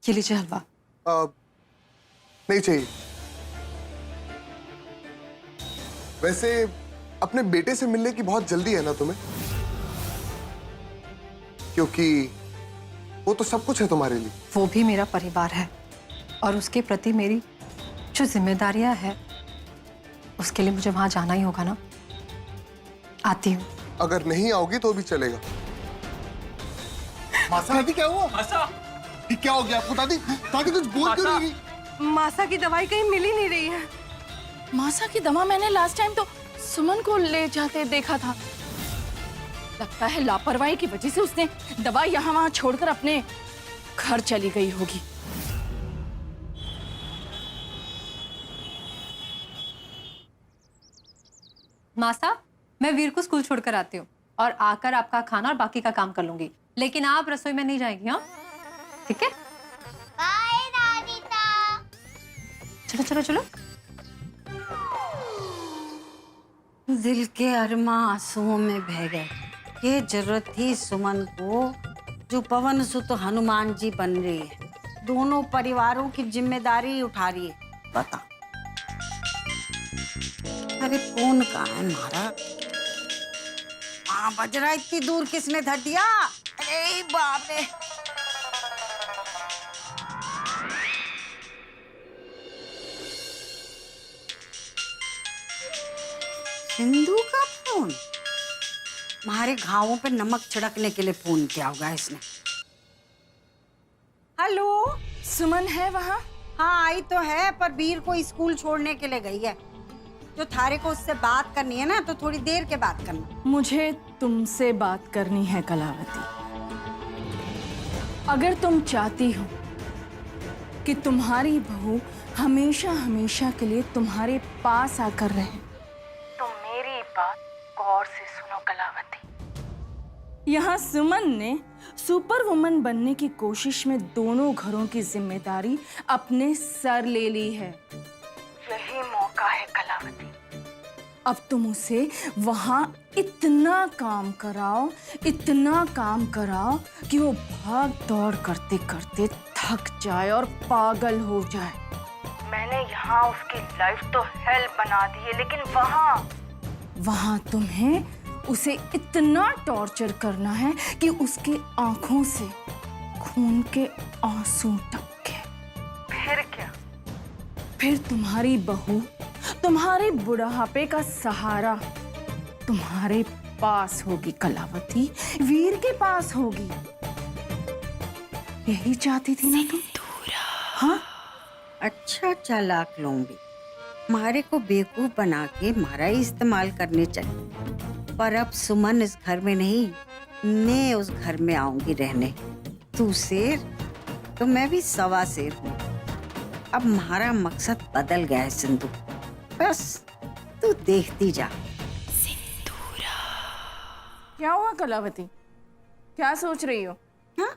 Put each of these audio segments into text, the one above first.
ये लीजिए हलवा। नहीं चाहिए। वैसे अपने बेटे से मिलने की बहुत जल्दी है ना तुम्हें? क्योंकि वो तो सब कुछ है तुम्हारे लिए। वो भी मेरा परिवार है और उसके प्रति मेरी जो जिम्मेदारियां है उसके लिए मुझे वहां जाना ही होगा ना। आती हूँ। अगर नहीं आओगी तो भी चलेगा। मासा दादी क्या हुआ? मासा ये क्या हो गया आपको दादी? दादी कुछ बोल क्यों नहीं रही? मासा की दवाई कहीं मिल ही नहीं रही है। मासा की दवा मैंने लास्ट टाइम तो सुमन को ले जाते देखा था। लगता है लापरवाही की वजह से उसने दवा यहाँ वहां छोड़कर अपने घर चली गई होगी। मासा, मैं वीर को स्कूल छोड़कर आती हूँ और आकर आपका खाना और बाकी का काम कर लूंगी, लेकिन आप रसोई में नहीं जाएंगी। हाँ ठीक है? बाय राधिका। चलो चलो चलो। दिल के अरमा आंसुओं में बह गए। ये जरूरत थी सुमन को, जो पवन सुत हनुमान जी बन रही है, दोनों परिवारों की जिम्मेदारी उठा रही है। बता, अरे फोन कहाँ है हमारा? हाँ बज रहा, इतनी दूर किसने धर दिया? अरे बाप रे। सिंधु का फोन? हमारे घावों पे नमक छिड़कने के लिए फोन किया होगा इसने। हेलो, सुमन है वहाँ? हाँ आई तो है, पर वीर को स्कूल छोड़ने के लिए गई है। जो थारे को उससे बात करनी है ना, तो थोड़ी देर के बात करना। मुझे तुमसे बात करनी है कलावती। अगर तुम चाहती हो कि तुम्हारी बहू हमेशा हमेशा के लिए तुम्हारे पास आकर रहे, तो मेरी बात गौर से सुनो कलावती। यहाँ सुमन ने सुपर वुमन बनने की कोशिश में दोनों घरों की जिम्मेदारी अपने सर ले ली है। यही मौका है कलावती। अब तुम उसे वहां इतना काम कराओ कि वो भाग दौड़ करते करते थक जाए और पागल हो जाए। मैंने यहाँ उसकी लाइफ तो हेल बना दी है, लेकिन वहां तुम्हें उसे इतना टॉर्चर करना है कि उसके आंखों से खून के आंसू टपके। फिर क्या? फिर तुम्हारी बहू तुम्हारे बुढ़ापे का सहारा तुम्हारे पास होगी कलावती, वीर के पास होगी। यही चाहती थी ना तुम? हाँ? अच्छा चालाक लोंबी, मारे को बेवकूफ बना के मारा ही इस्तेमाल करने चाहिए। पर अब सुमन इस घर में नहीं, मैं उस घर में आऊंगी रहने। तू शेर तो मैं भी सवा शेर हूँ। अब हमारा मकसद बदल गया है सिंधु, बस तू देखती जा। क्या हुआ कलावती? क्या सोच रही हो? हाँ?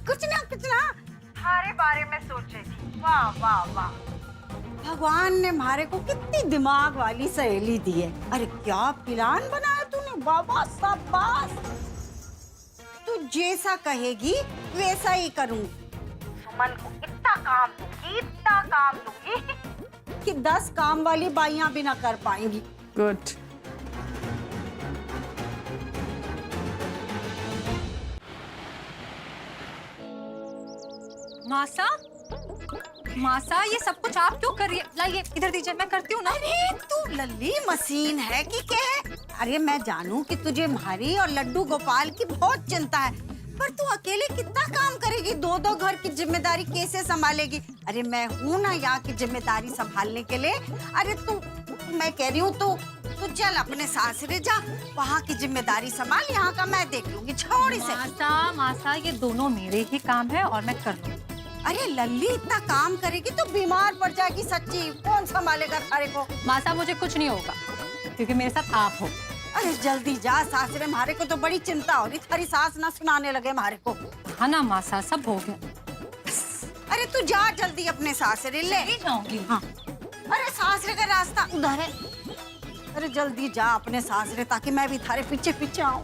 कुछ ना हमारे बारे में सोच रही थी। वाह वाह वाह, भगवान ने हमारे को कितनी दिमाग वाली सहेली दी है। अरे क्या प्लान बनाया तूने बाबा, शाबाश। तू जैसा कहेगी वैसा ही करूंगी। सुमन को इतना काम दूंगी कि 10 काम वाली बाइयां भी ना कर पाएंगी। गुड। मासा, मासा, ये सब कुछ आप क्यों कर रही है? लाइए इधर दीजिए, मैं करती हूँ ना। अरे तू लल्ली मशीन है कि क्या है? अरे मैं जानू कि तुझे मारी और लड्डू गोपाल की बहुत चिंता है, पर तू अकेले कितना काम करेगी? 2-2 घर की जिम्मेदारी कैसे संभालेगी? अरे मैं हूँ ना यहाँ की जिम्मेदारी संभालने के लिए। अरे तू, मैं कह रही हूँ तू चल अपने सासरे जा, वहाँ की जिम्मेदारी संभाल, यहाँ का मैं देख लूंगी। छोड़ इसे। मासा, ये दोनों मेरे ही काम है और मैं कर लूंगी। अरे लल्ली इतना काम करेगी तो बीमार पड़ जाएगी सच्ची। कौन संभालेगा थारे को? मासा, मुझे कुछ नहीं होगा क्योंकि मेरे साथ आप हो। अरे जल्दी जा सासरे, हमारे को तो बड़ी चिंता हो रही। थारी सास ना सुनाने लगे हमारे को। हाँ ना मासा, सब हो गया। अरे तू जा जल्दी अपने सासरे ले। जाऊंगी। हाँ। अरे सासरे का रास्ता उधर है। अरे जल्दी जा अपने सासरे, ताकि मैं भी थारे पीछे पीछे आऊं।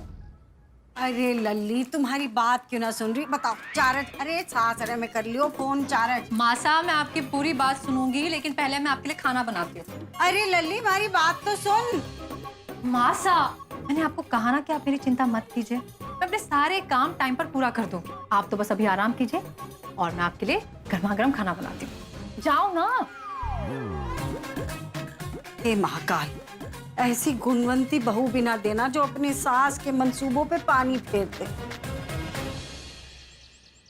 अरे लल्ली, तुम्हारी बात क्यों ना सुन रही? बताओ चारट, अरे सासरे में कर लियो फोन चारट। मासा, मैं आपकी पूरी बात सुनूंगी, लेकिन पहले मैं आपके लिए खाना बनाती हूँ। अरे लल्ली, हमारी बात तो सुन। मासा, मैंने आपको कहा ना कि आप मेरी चिंता मत कीजिए, मैं अपने सारे काम टाइम पर पूरा कर दूंगी। आप तो बस अभी आराम कीजिए और मैं आपके लिए गर्मा गर्म खाना बनाती हूँ। जाओ ना। हे महाकाल, ऐसी गुणवंती बहू भी ना देना जो अपनी सास के मंसूबों पे पानी फेर दे।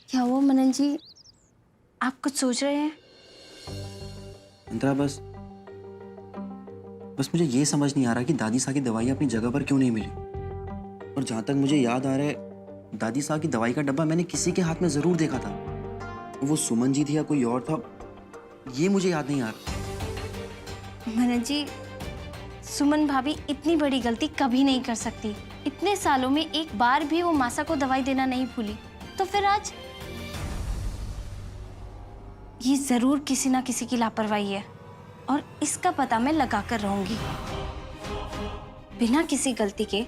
क्या हुआ मनन जी, आप कुछ सोच रहे हैं? अंतरा, बस मुझे ये समझ नहीं आ रहा कि दादी साहब की दवाई अपनी जगह पर क्यों नहीं मिली। और जहां तक मुझे याद आ रहा है, दादी साहब की दवाई का डब्बा मैंने किसी के हाथ में जरूर देखा था। वो सुमन जी थी या कोई और था, ये मुझे याद नहीं आ रहा। मनन जी, सुमन भाभी इतनी बड़ी गलती कभी नहीं कर सकती। इतने सालों में एक बार भी वो मासा को दवाई देना नहीं भूली, तो फिर आज ये जरूर किसी ना किसी की लापरवाही है और इसका पता मैं लगा कर रहूंगी। बिना किसी गलती के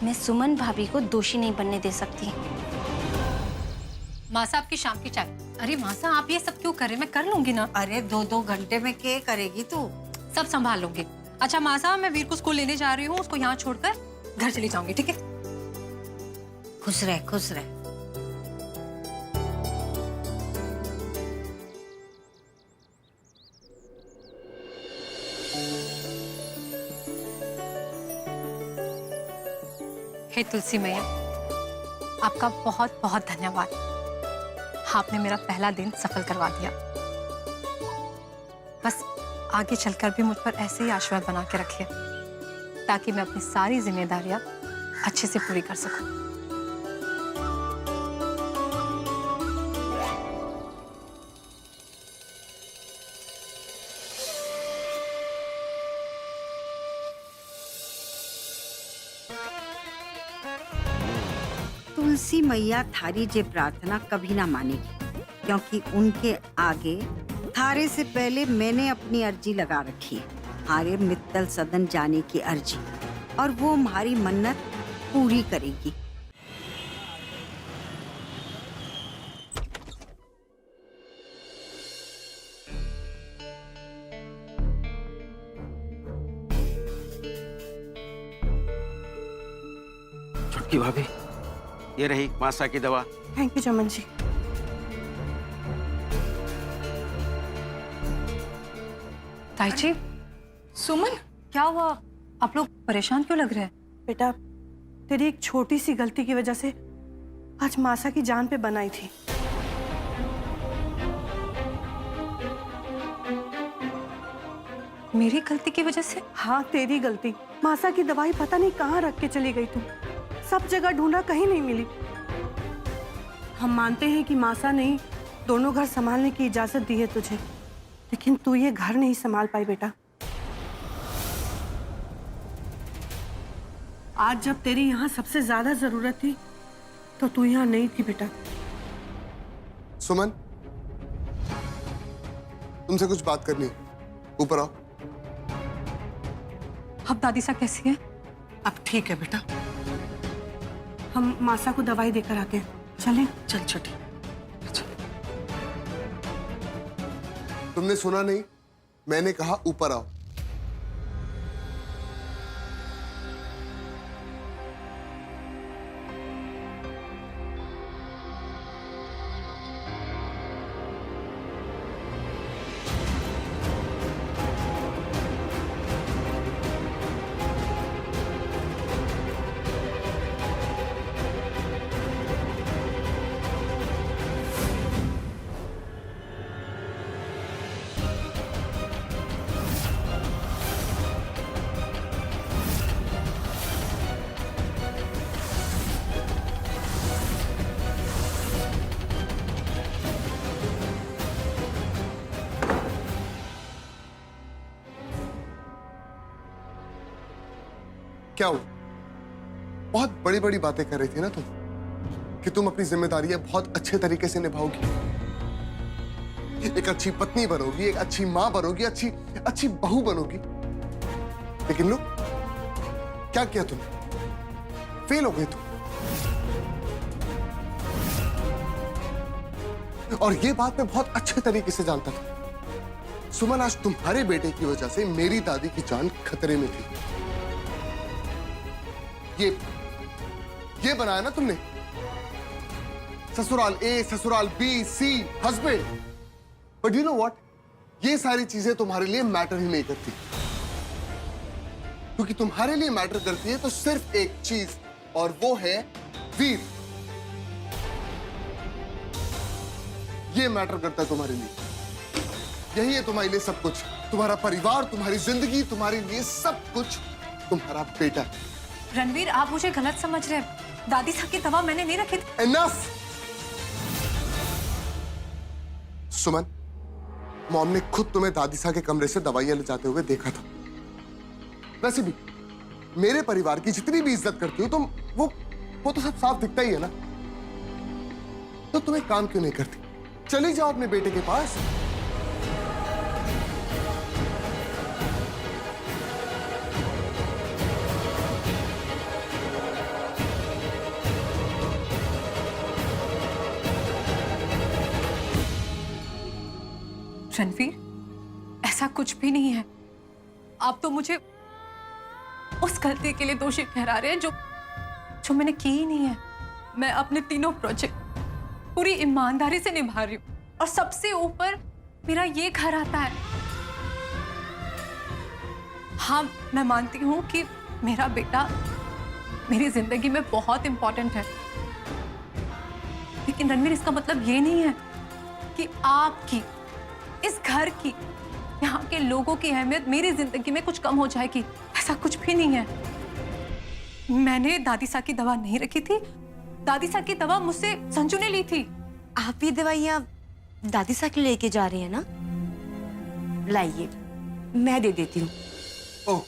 मैं सुमन भाभी को दोषी नहीं बनने दे सकती। मासा, आपकी शाम की चाय। अरे मासा, आप ये सब क्यों कर रहे हैं? मैं कर लूंगी ना। अरे 2-2 घंटे में क्या करेगी तू? सब संभाल लूंगी। अच्छा मासा, मैं वीर को स्कूल लेने जा रही हूँ, उसको यहाँ छोड़कर घर चली जाऊंगी, ठीक है? खुश रह, खुश रह। हे तुलसी मैया, आपका बहुत बहुत धन्यवाद। आपने मेरा पहला दिन सफल करवा दिया। बस आगे चलकर भी मुझ पर ऐसे ही आशीर्वाद बना के रखिए, ताकि मैं अपनी सारी जिम्मेदारियां अच्छे से पूरी कर सकूं। तुलसी मैया थारी जे प्रार्थना कभी ना मानेगी, क्योंकि उनके आगे थारे से पहले मैंने अपनी अर्जी लगा रखी है, हारे मित्तल सदन जाने की अर्जी, और वो हमारी मन्नत पूरी करेगी। छुटकी भाभी, ये रही मासा की दवा। थैंक यू चमन जी। ताई जी, सुमन, क्या हुआ? आप लोग परेशान क्यों लग रहे हैं? बेटा तेरी एक छोटी सी गलती की वजह से आज मासा की जान पे बनाई थी। मेरी गलती की वजह से? हाँ, तेरी गलती। मासा की दवाई पता नहीं कहाँ रख के चली गई तू। सब जगह ढूंढा, कहीं नहीं मिली। हम मानते हैं कि मासा ने दोनों घर संभालने की इजाजत दी है तुझे, लेकिन तू ये घर नहीं संभाल पाई बेटा। आज जब तेरी यहाँ सबसे ज्यादा जरूरत थी तो तू यहाँ नहीं थी बेटा। सुमन, तुमसे कुछ बात करनी है, ऊपर आओ। अब दादी सा कैसी है? अब ठीक है बेटा, हम मासा को दवाई देकर आते हैं। चलें? चल छोटी। तुमने सुना नहीं? मैंने कहा ऊपर आओ। क्या हुआ? बहुत बड़ी बड़ी बातें कर रही थी ना तुम, कि तुम अपनी जिम्मेदारियां बहुत अच्छे तरीके से निभाओगी, एक अच्छी पत्नी बनोगी, एक अच्छी मां बनोगी, अच्छी बहू बनोगी। लेकिन लो, क्या किया तुमने? फेल हो गए तुम। और ये बात मैं बहुत अच्छे तरीके से जानता था। सुमन, आज तुम्हारे बेटे की वजह से मेरी दादी की जान खतरे में थी। ये बनाया ना तुमने, ससुराल ए, ससुराल B, C, husband. But you know what, ये सारी चीजें तुम्हारे लिए मैटर ही नहीं करती, क्योंकि तुम्हारे लिए मैटर करती है तो सिर्फ एक चीज, और वो है वीर। ये मैटर करता है तुम्हारे लिए। यही है तुम्हारे लिए सब कुछ, तुम्हारा परिवार, तुम्हारी जिंदगी, तुम्हारे लिए सब कुछ तुम्हारा बेटा है। रणवीर, आप मुझे गलत समझ रहे हैं। दादी साहब की दवा मैंने नहीं रखी थी। Enough! सुमन, मॉम ने खुद तुम्हें दादी साहब के कमरे से दवाइयां ले जाते हुए देखा था। वैसे भी मेरे परिवार की जितनी भी इज्जत करती हो तुम, वो तो सब साफ दिखता ही है ना। तो तुम एक काम क्यों नहीं करती? चली जाओ अपने बेटे के पास। रणवीर, ऐसा कुछ भी नहीं है। आप तो मुझे उस गलती के लिए दोषी ठहरा रहे हैं जो मैंने की ही नहीं है। मैं अपने तीनों प्रोजेक्ट पूरी ईमानदारी से निभा रही हूँ, और सबसे ऊपर मेरा ये घर आता है। हाँ, मैं मानती हूँ कि मेरा बेटा मेरी जिंदगी में बहुत इंपॉर्टेंट है, लेकिन रणवीर, इसका मतलब ये नहीं है कि आपकी, इस घर की, यहाँ के लोगों की अहमियत मेरी जिंदगी में कुछ कम हो जाएगी। ऐसा कुछ भी नहीं है। मैंने दादी साहब की दवा नहीं रखी थी। दादी साहब की दवा मुझसे संजू ने ली थी। आप ये दवाइयाँ दादी साहब के लेके जा रही है ना? लाइए, मैं दे देती हूँ। ओह,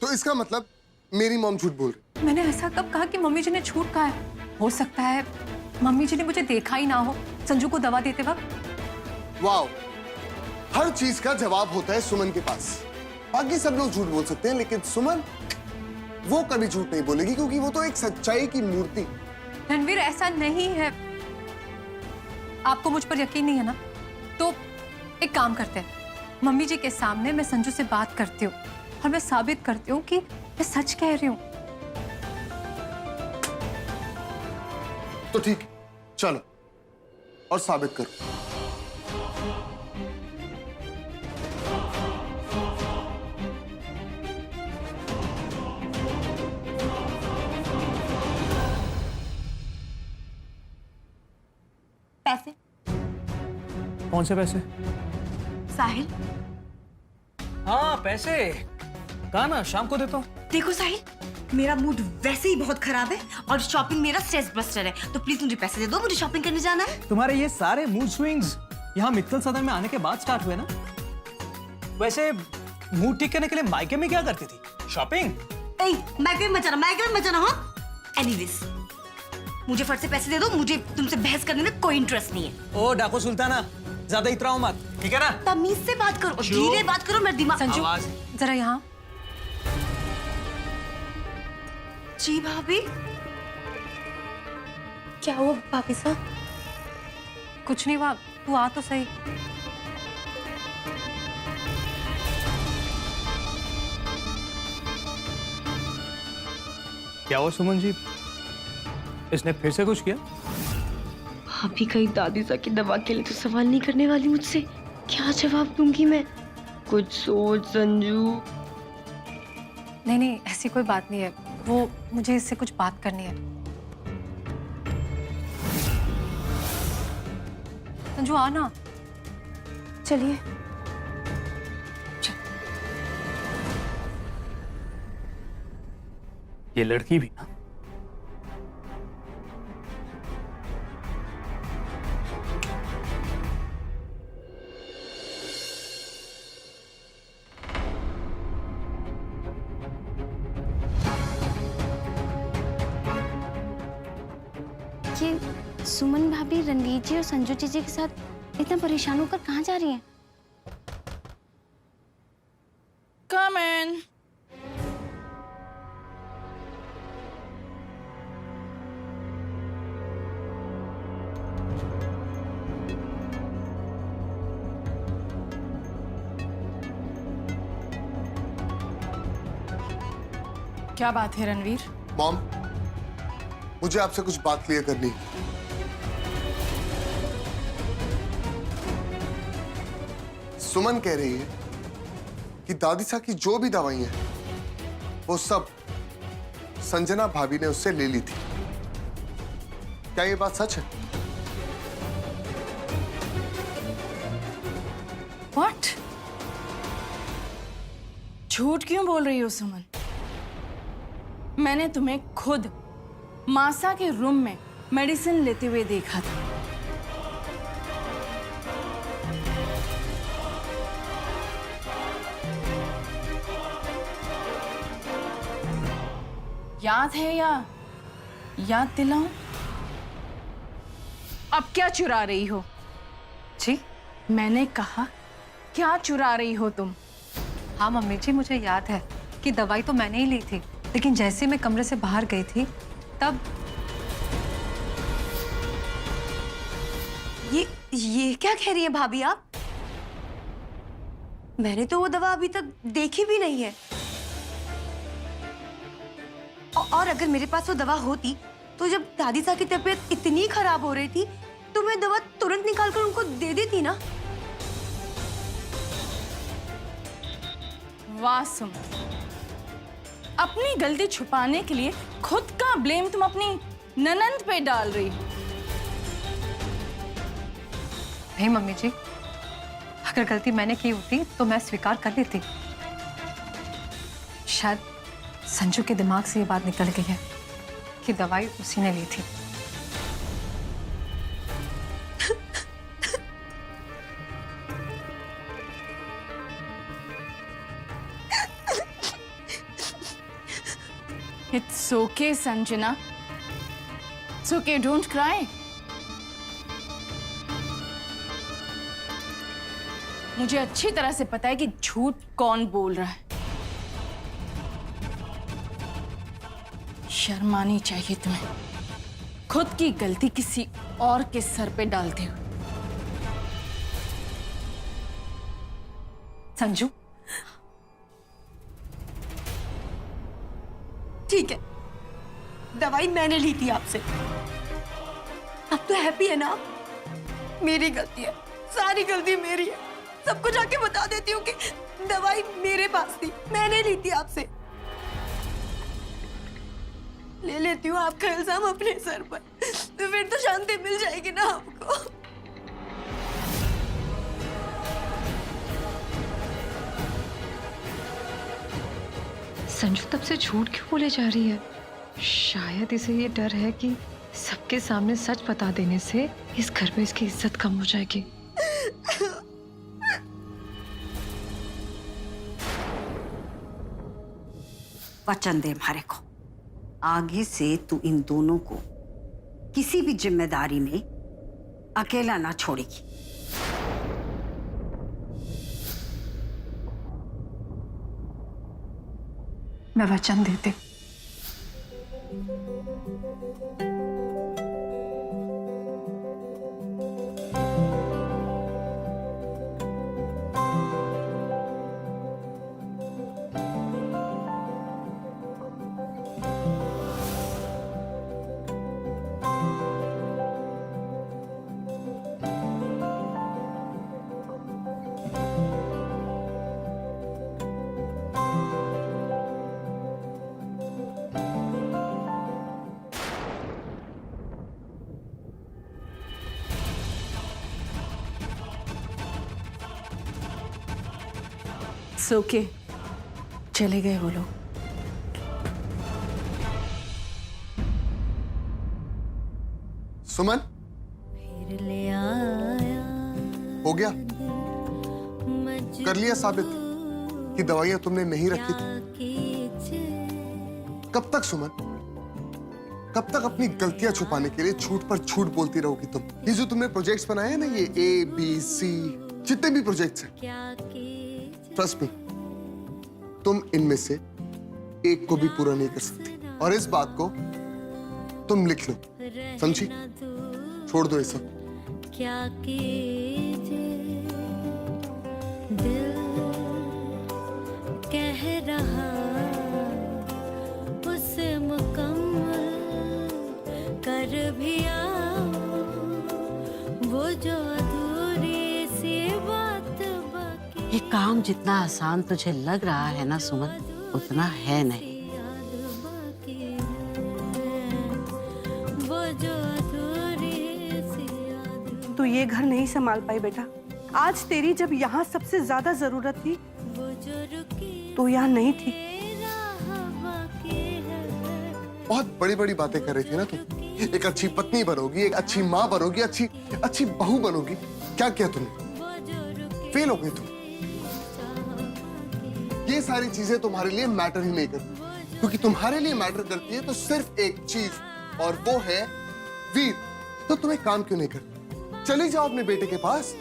तो इसका मतलब मेरी मॉम झूठ बोल रही। मैंने ऐसा कब कहा कि मम्मी जी ने झूठ कहा है? हो सकता है मम्मी जी ने मुझे देखा ही ना हो संजू को दवा देते वक्त। वाओ, हर चीज का जवाब होता है सुमन के पास। बाकी सब लोग झूठ बोल सकते हैं, लेकिन सुमन, वो कभी झूठ नहीं बोलेगी, क्योंकि वो तो एक सच्चाई की मूर्ति। रणवीर, ऐसा नहीं है। आपको मुझ पर यकीन नहीं है ना? तो एक काम करते हैं, मम्मी जी के सामने मैं संजू से बात करती हूँ और मैं साबित करती हूँ कि मैं सच कह रही हूँ। तो ठीक है, चलो और साबित करो। पैसे? कौन से पैसे? साहिल, हाँ पैसे, कहा ना शाम को देता हूँ। देखो साहिल, मेरा मूड वैसे ही बहुत खराब है और शॉपिंग मेरा स्ट्रेस बस्टर है, तो प्लीज मुझे पैसे दे दो, मुझे शॉपिंग करने जाना है। तुम्हारे ये सारे मूड स्विंग्स यहाँ मित्तल सदन में आने के बाद स्टार्ट हुए ना? वैसे मूड ठीक करने के लिए मायके में क्या करती थी? शॉपिंग? माइक्रोवेव मत जाना, हाँ? एनीवेज, मुझे फट से पैसे दे दो, मुझे तुमसे बहस करने में कोई इंटरेस्ट नहीं है। ओ डाको सुल्ताना, ज्यादा इतराओ मत, ठीक है ना? तमीज से बात करो, धीरे बात करो, मेरा दिमाग। संजू, जरा यहाँ। जी भाभी। क्या हुआ भाभी साहब? कुछ नहीं हुआ, तू आ तो सही। क्या हुआ सुमन जी, इसने फिर से कुछ किया? भाभी कहीं दादी साहब की दवा के लिए तो सवाल नहीं करने वाली मुझसे? क्या जवाब दूंगी मैं? कुछ सोच संजू। नहीं, ऐसी कोई बात नहीं है। वो मुझे इससे कुछ बात करनी है। संजू, आ ना। चलिए। ये लड़की भी ना, ये सुमन भाभी रणवीर जी और संजू जीजी के साथ इतना परेशान होकर कहाँ जा रही हैं? Come in. क्या बात है रणवीर? मॉम, मुझे आपसे कुछ बात क्लियर करनी है। सुमन कह रही है कि दादी सा की जो भी दवाइयां हैं वो सब संजना भाभी ने उससे ले ली थी। क्या ये बात सच है? What? झूठ क्यों बोल रही हो सुमन? मैंने तुम्हें खुद मासा के रूम में मेडिसिन लेते हुए देखा था। याद है या याद दिलाऊं? अब क्या चुरा रही हो? जी मैंने कहा क्या चुरा रही हो तुम? हाँ मम्मी जी, मुझे याद है कि दवाई तो मैंने ही ली थी, लेकिन जैसे मैं कमरे से बाहर गई थी तब ये क्या कह रही है भाभी आप? मैंने तो वो दवा अभी तक देखी भी नहीं है। और अगर मेरे पास वो दवा होती तो जब दादी सा की तबीयत इतनी खराब हो रही थी तो मैं दवा तुरंत निकालकर उनको दे देती ना। वाह सुमन, अपनी गलती छुपाने के लिए खुद का ब्लेम तुम अपनी ननंद पे डाल रही हो। नहीं मम्मी जी, अगर गलती मैंने की होती तो मैं स्वीकार कर लेती। शायद संजू के दिमाग से ये बात निकल गई है कि दवाई उसी ने ली थी। It's okay, Sanjana. It's okay, don't cry. मुझे अच्छी तरह से पता है कि झूठ कौन बोल रहा है। शर्म आनी चाहिए तुम्हें, खुद की गलती किसी और के सर पे डालते हो। संजू, ठीक है, दवाई मैंने ली थी आपसे। अब तो हैप्पी है ना? मेरी गलती है, सारी गलती मेरी है। सबको जाके बता देती हूँ कि दवाई मेरे पास थी, मैंने ली थी आपसे। ले लेती हूँ आपका इल्जाम अपने सर पर, तो फिर तो शांति मिल जाएगी ना आपको। संजू तब से झूठ क्यों बोले जा रही है? शायद इसे ये डर है कि सबके सामने सच बता देने से इस घर में इसकी इज्जत कम हो जाएगी। वचन दे हमारे को, आगे से तू इन दोनों को किसी भी जिम्मेदारी में अकेला ना छोड़ेगी। मैं वचन देती। ओके, चले गए वो लोग। सुमन, हो गया? कर लिया साबित कि दवाइयां तुमने नहीं रखी थी? कब तक सुमन, कब तक अपनी गलतियां छुपाने के लिए झूठ पर झूठ बोलती रहोगी तुम? ये जो तुमने प्रोजेक्ट्स बनाए हैं ना, ये ABC जितने भी प्रोजेक्ट्स हैं, ट्रस्ट मी, तुम इनमें से एक को भी पूरा नहीं कर सकती। और इस बात को तुम लिख लो, समझी? छोड़ दो ये सब। क्या कीजिए, दिल कह रहा वो जो अधूरी सी बात बाकी ये काम जितना आसान तुझे लग रहा है ना सुमन, उतना है नहीं। याद बाकी है, वो जो अधूरी सी याद तू ये घर नहीं संभाल पाई बेटा। आज तेरी जब यहाँ सबसे ज्यादा जरूरत थी वो जो रुकी तो यहाँ नहीं थी। राह बाकी है, बहुत बड़ी बड़ी बातें कर रही थी ना तुम। एक अच्छी पत्नी बनोगी, एक अच्छी माँ बनोगी, अच्छी अच्छी बहू बनोगी। क्या किया तुमने? फेल हो गई तुम। ये सारी चीजें तुम्हारे लिए मैटर ही नहीं करती, क्योंकि तुम्हारे लिए मैटर करती है तो सिर्फ एक चीज, और वो है वीर। तो तुम एक काम क्यों नहीं करती? चली जाओ अपने बेटे के पास,